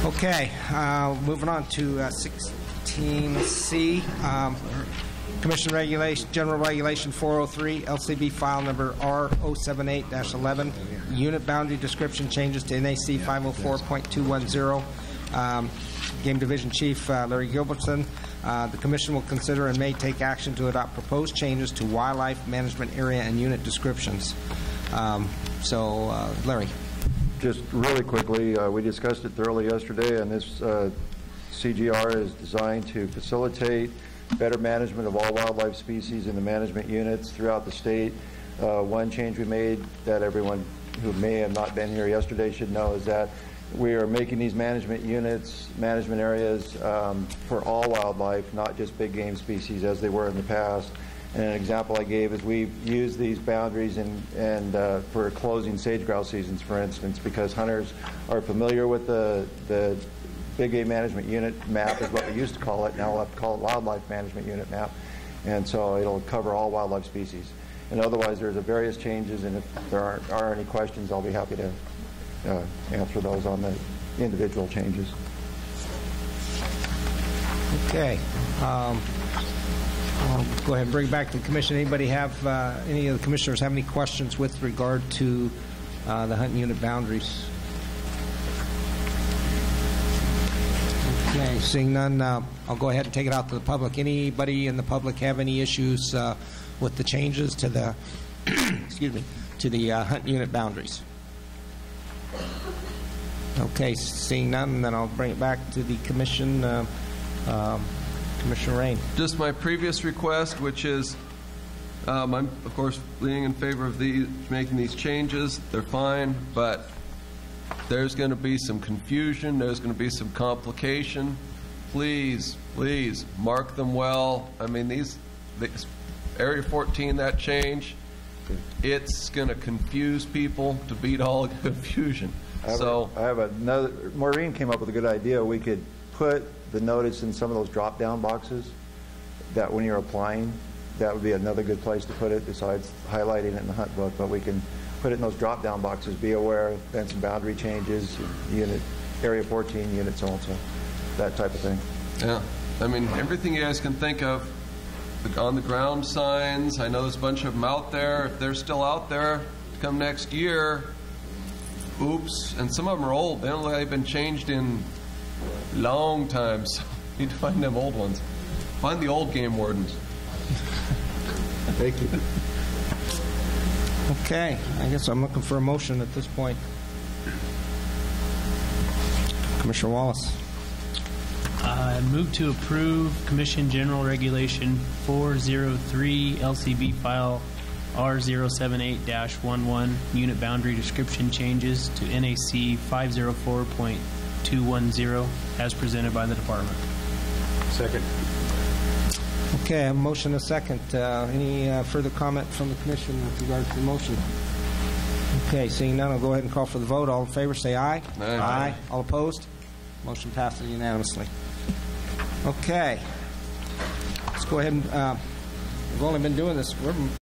Okay, moving on to 16C. Commission Regulation, General Regulation 403, LCB file number R078-11, unit boundary description changes to NAC 504.210. Game Division Chief Larry Gilbertson. The Commission will consider and may take action to adopt proposed changes to wildlife management area and unit descriptions. Larry. Just really quickly, we discussed it thoroughly yesterday, and this CGR is designed to facilitate better management of all wildlife species in the management units throughout the state. One change we made that everyone who may have not been here yesterday should know is that we are making these management units, management areas for all wildlife, not just big game species as they were in the past. And an example I gave is we've used these boundaries for closing sage grouse seasons, for instance, because hunters are familiar with the big game management unit map is what we used to call it. Now we'll have to call it wildlife management unit map. And so it'll cover all wildlife species. And otherwise there's various changes, and if there are any questions, I'll be happy to answer those on the individual changes. Okay. I'll go ahead and bring it back to the Commission. Anybody have, any of the Commissioners have any questions with regard to the hunting unit boundaries? Okay, seeing none, I'll go ahead and take it out to the public. Anybody in the public have any issues with the changes to the excuse me, to the hunting unit boundaries? Okay, seeing none, then I'll bring it back to the Commission. Commissioner Rain. Just my previous request, which is, I'm of course leaning in favor of making these changes. They're fine, but there's going to be some confusion. There's going to be some complication. Please, please mark them well. I mean, these Area 14, that change, it's going to confuse people to beat all the confusion. I have another. Maureen came up with a good idea. We could put the notice in some of those drop-down boxes that when you're applying, that would be another good place to put it besides highlighting it in the hunt book. But we can put it in those drop-down boxes. Be aware, fence and boundary changes, unit, Area 14 unit, so and so, that type of thing. Yeah, I mean, everything you guys can think of, on the ground signs. I know there's a bunch of them out there. If they're still out there come next year, oops. And some of them are old. They don't look like they've been changed in long time, so you need to find them old ones. Find the old game wardens. Thank you. Okay, I guess I'm looking for a motion at this point. Commissioner Wallace. I move to approve Commission General Regulation 403 LCB file R078-11 unit boundary description changes to NAC 504.210 as presented by the Department. Second. Okay, I have a motion and a second. Any further comment from the Commission with regard to the motion? Okay, seeing none, I'll go ahead and call for the vote. All in favor, say aye. Aye. Aye. All opposed? Motion passes unanimously. Okay. Let's go ahead and we've only been doing this.